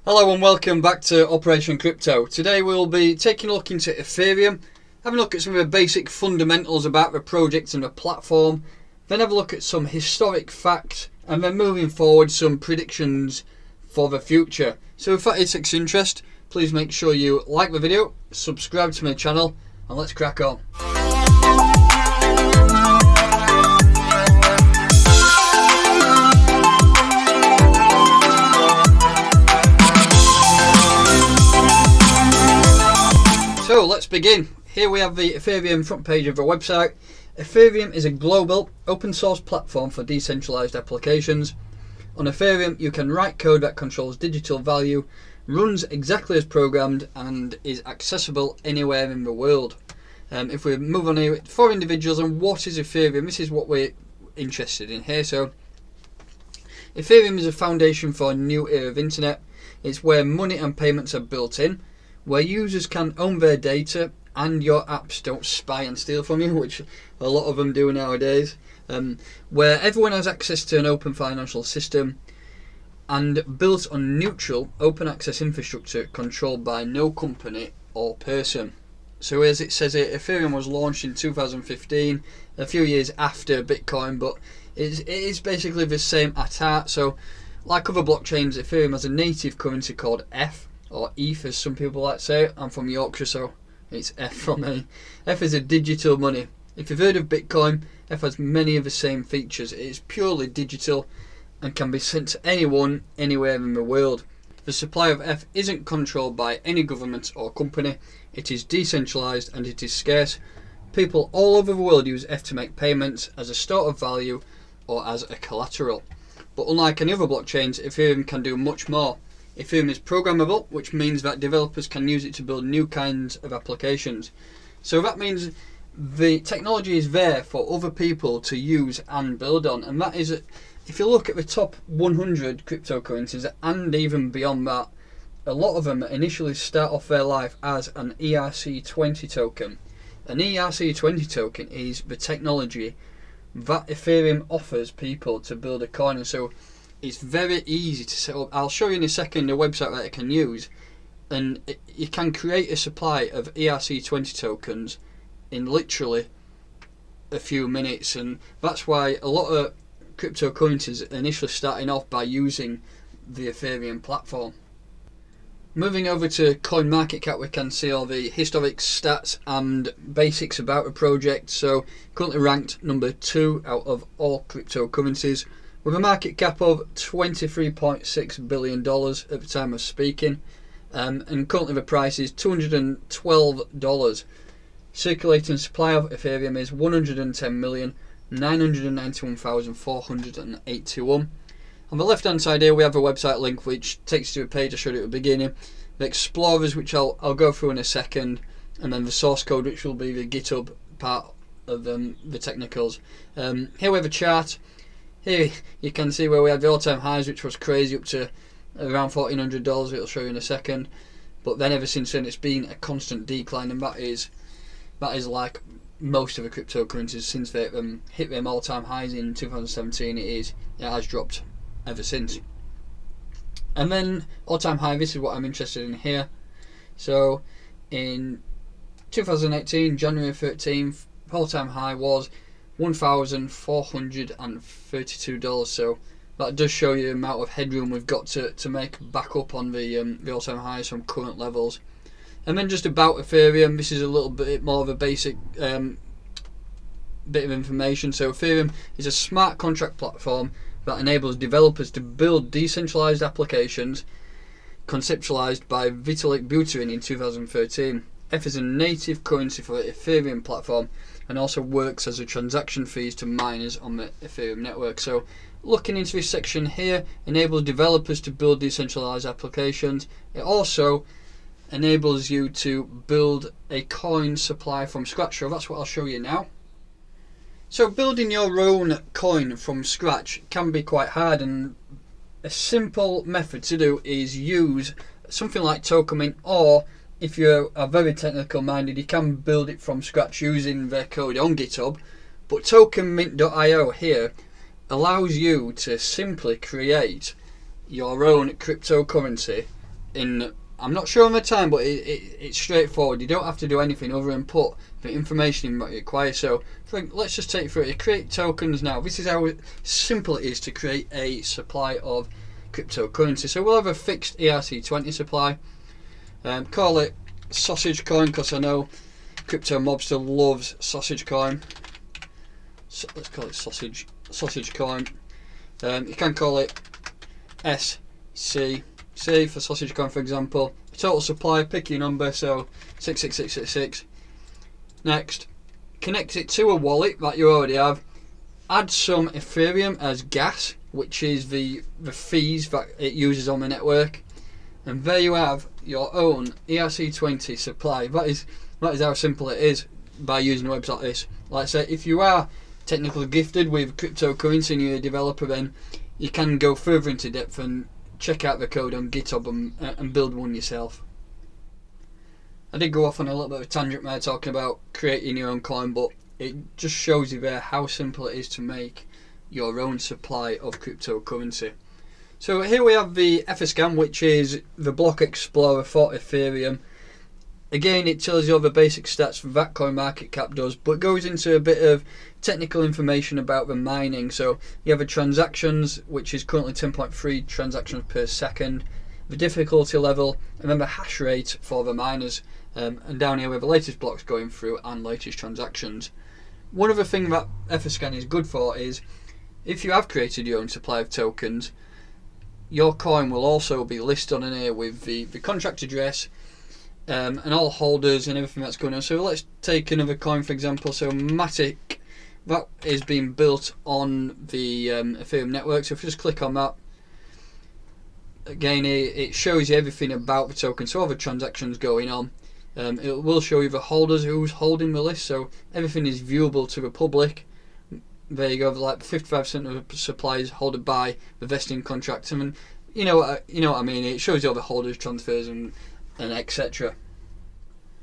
Hello and welcome back to Operation Crypto. Today we'll be taking a look into Ethereum, having a look at some of the basic fundamentals about the project and the platform, then have a look at some historic facts, and then moving forward some predictions for the future. So if that is of interest, please make sure you like the video, subscribe to my channel, and let's crack on. So let's begin. Here we have the Ethereum front page of our website. Ethereum is a global open source platform for decentralized applications. On Ethereum you can write code that controls digital value, runs exactly as programmed, and is accessible anywhere in the world. If we move on here, for individuals, and what is Ethereum? This is what we're interested in here. So Ethereum is a foundation for a new era of internet. It's where money and payments are built in, where users can own their data and your apps don't spy and steal from you, which a lot of them do nowadays, where everyone has access to an open financial system and built on neutral open access infrastructure controlled by no company or person. So as it says here, Ethereum was launched in 2015, a few years after Bitcoin, but it is basically the same at heart. So like other blockchains, Ethereum has a native currency called ETH, or ETH as some people like to say. I'm from Yorkshire, so it's F from me. ETH is a digital money. If you've heard of Bitcoin, ETH has many of the same features. It is purely digital and can be sent to anyone, anywhere in the world. The supply of ETH isn't controlled by any government or company. It is decentralized and it is scarce. People all over the world use ETH to make payments, as a store of value, or as a collateral. But unlike any other blockchains, Ethereum can do much more. Ethereum is programmable, which means that developers can use it to build new kinds of applications. So that means the technology is there for other people to use and build on. And that is, if you look at the top 100 cryptocurrencies and even beyond that, a lot of them initially start off their life as an ERC20 token. An ERC20 token is the technology that Ethereum offers people to build a coin. And so it's very easy to set up. I'll show you in a second a website that you can use, and you can create a supply of ERC20 tokens in literally a few minutes. And that's why a lot of cryptocurrencies initially starting off by using the Ethereum platform. Moving over to CoinMarketCap, we can see all the historic stats and basics about the project. So currently ranked number 2 out of all cryptocurrencies, with a market cap of $23.6 billion at the time of speaking, and currently the price is $212. Circulating supply of Ethereum is 110,991,481. On the left hand side here we have a website link which takes you to a page I showed you at the beginning, the Explorers, which I'll go through in a second, and then the source code, which will be the GitHub part of the technicals. Here we have a chart. Here you can see where we had the all-time highs, which was crazy, up to around $1,400, it'll show you in a second. But then ever since then it's been a constant decline, and that is like most of the cryptocurrencies since they hit them all-time highs in 2017. It has dropped ever since. And then all-time high, this is what I'm interested in here. So in 2018, January 13th, all-time high was $1,432. So that does show you the amount of headroom we've got to make back up on the all-time highs from current levels. And then just about Ethereum, this is a little bit more of a basic bit of information. So Ethereum is a smart contract platform that enables developers to build decentralized applications, conceptualized by Vitalik Buterin in 2013. ETH is a native currency for the Ethereum platform and also works as a transaction fees to miners on the Ethereum network. So looking into this section here, enables developers to build decentralized applications. It also enables you to build a coin supply from scratch. So that's what I'll show you now. So building your own coin from scratch can be quite hard, and a simple method to do is use something like token mint, or if you are very technical minded, you can build it from scratch using their code on GitHub. But tokenmint.io here allows you to simply create your own cryptocurrency in, I'm not sure on the time, but it's straightforward. You don't have to do anything other than put the information in what you require. So let's just take you through it. You create tokens now. This is how simple it is to create a supply of cryptocurrency. So we'll have a fixed ERC20 supply. Call it sausage coin, because I know Crypto Mobster loves sausage coin. So let's call it sausage coin. You can call it SCC for sausage coin, for example. Total supply, pick your number, so 66666. Next, connect it to a wallet that you already have. Add some Ethereum as gas, which is the fees that it uses on the network, and there you have your own ERC20 supply. That is how simple it is by using a website like this. Like I say, if you are technically gifted with cryptocurrency and you're a developer, then you can go further into depth and check out the code on GitHub and build one yourself. I did go off on a little bit of a tangent there talking about creating your own coin, but it just shows you there how simple it is to make your own supply of cryptocurrency. So here we have the Etherscan, which is the block explorer for Ethereum. Again, it tells you all the basic stats that CoinMarketCap does, but it goes into a bit of technical information about the mining. So you have the transactions, which is currently 10.3 transactions per second, the difficulty level, and then the hash rate for the miners. And down here we have the latest blocks going through and latest transactions. One other thing that Etherscan is good for is, if you have created your own supply of tokens, your coin will also be listed on here with the contract address, and all holders and everything that's going on. So let's take another coin, for example. So Matic, that is being built on the Ethereum network. So if you just click on that, again it shows you everything about the token, so all the transactions going on. It will show you the holders, who's holding the list, so everything is viewable to the public. There you go, like 55% of the supply is held by the vesting contracts. I mean, you know what I mean. It shows you all the holders, transfers, and etc.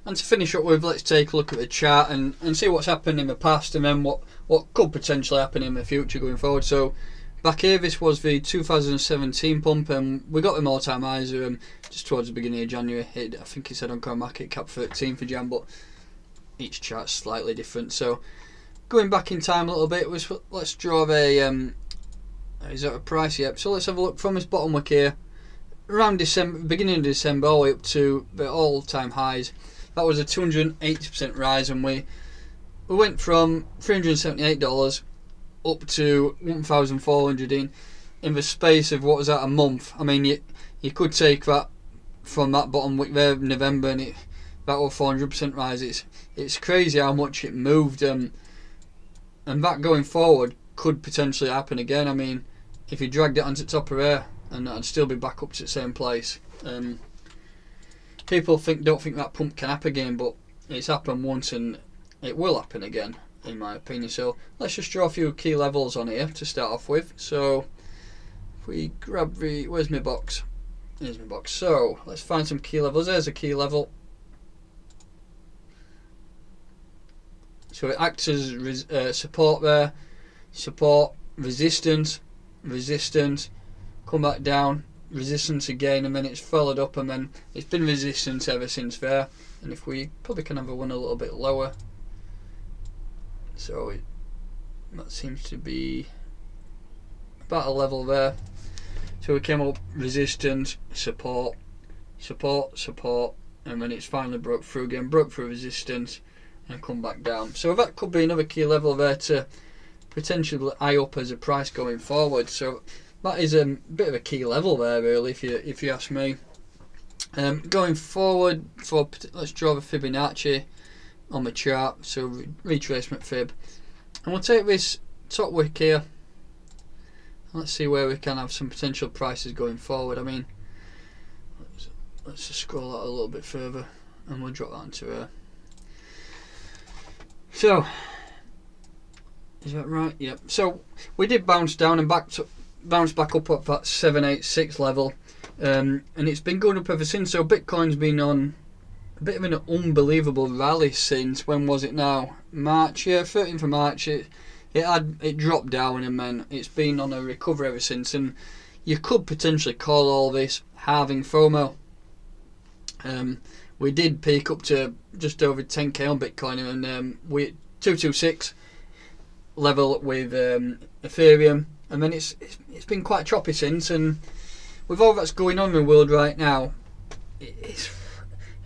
And to finish up with, let's take a look at the chart and see what's happened in the past, and then what could potentially happen in the future going forward. So back here, this was the 2017 pump, and we got them all-time highs just towards the beginning of January. I think it said on CoinMarketCap 13th of Jan, but each chart's slightly different. So going back in time a little bit, let's draw is that a price? Yep. So let's have a look from this bottom wick here. Around December, beginning of December, all the way up to the all-time highs. That was a 280% rise, and we went from $378 up to $1,400 in the space of, what was that, a month. I mean, you could take that from that bottom wick there in November, and that was 400% rise. It's crazy how much it moved, and that going forward could potentially happen again. I mean, if you dragged it onto the top of there, and I'd still be back up to the same place. People don't think that pump can happen again, but it's happened once and it will happen again, in my opinion. So let's just draw a few key levels on here to start off with. So if we grab where's my box? Here's my box. So let's find some key levels. There's a key level. So it acts as support there, support, resistance, come back down, resistance again, and then it's followed up, and then it's been resistance ever since there. And if we probably can have one a little bit lower, so that seems to be about a level there. So we came up resistance, support, and then it's finally broke through again, broke through resistance, and come back down. So that could be another key level there to potentially eye up as a price going forward. So that is a bit of a key level there, really, if you ask me. Going forward, let's draw the Fibonacci on the chart, so retracement fib, and we'll take this top wick here. Let's see where we can have some potential prices going forward. I mean, let's just scroll out a little bit further, and we'll drop that into here. So, is that right? Yep. So we did bounce down and bounce back up at that 786 level, and it's been going up ever since. So Bitcoin's been on a bit of an unbelievable rally since, when was it now? March, yeah, 13th of March. It dropped down, and then it's been on a recovery ever since. And you could potentially call all this halving FOMO. We did peak up to just over 10k on Bitcoin, and we 226 level with Ethereum, and then it's been quite choppy since. And with all that's going on in the world right now, it's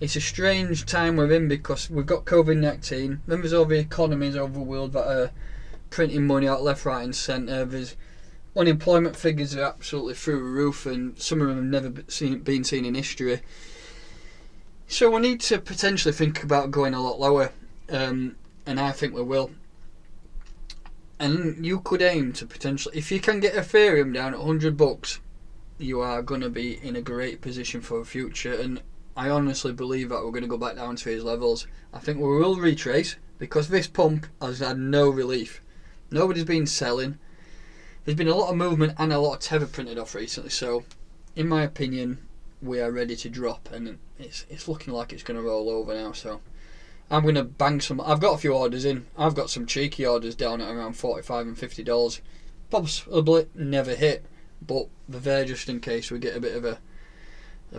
a strange time we're in, because we've got COVID-19, then there's all the economies over the world that are printing money out left, right and centre. There's unemployment figures are absolutely through the roof, and some of them have never been seen in history. So we need to potentially think about going a lot lower, and I think we will. And you could aim to potentially, if you can get Ethereum down at $100, you are going to be in a great position for the future. And I honestly believe that we're going to go back down to these levels. I think we will retrace, because this pump has had no relief. Nobody's been selling. There's been a lot of movement and a lot of tether printed off recently. So, in my opinion, we are ready to drop, and it's looking like it's going to roll over now. So, I'm going to bang some. I've got a few orders in. I've got some cheeky orders down at around $45 and $50. Possibly never hit, but they're there just in case we get a bit of a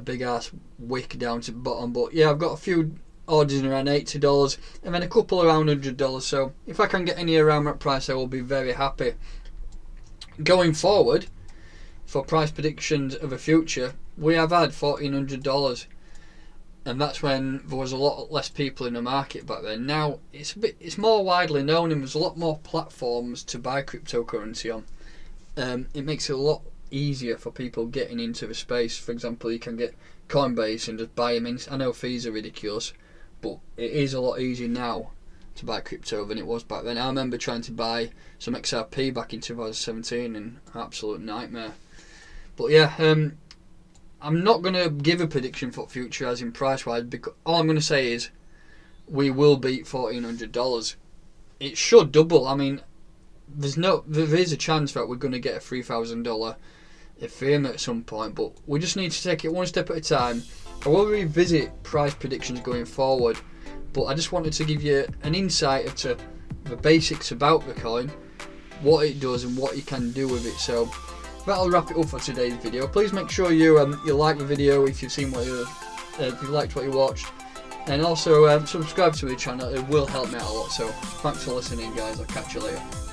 big ass wick down to the bottom. But yeah, I've got a few orders in around $80, and then a couple around $100. So if I can get any around that price, I will be very happy. Going forward, for price predictions of the future, we have had $1,400, and that's when there was a lot less people in the market back then. Now it's more widely known, and there's a lot more platforms to buy cryptocurrency on. It makes it a lot easier for people getting into the space. For example, you can get Coinbase and just buy them in. I know fees are ridiculous, but it is a lot easier now to buy crypto than it was back then. I remember trying to buy some XRP back in 2017, and absolute nightmare. But yeah, I'm not going to give a prediction for future as in price wise, because all I'm going to say is we will beat $1,400. It should double. I mean, there is a chance that we're going to get a $3,000 Ethereum at some point, but we just need to take it one step at a time. I will revisit price predictions going forward, but I just wanted to give you an insight into the basics about the coin, what it does and what you can do with it. So that'll wrap it up for today's video. Please make sure you like the video if you've seen if you liked what you watched, and also subscribe to the channel. It will help me out a lot. So thanks for listening, guys. I'll catch you later.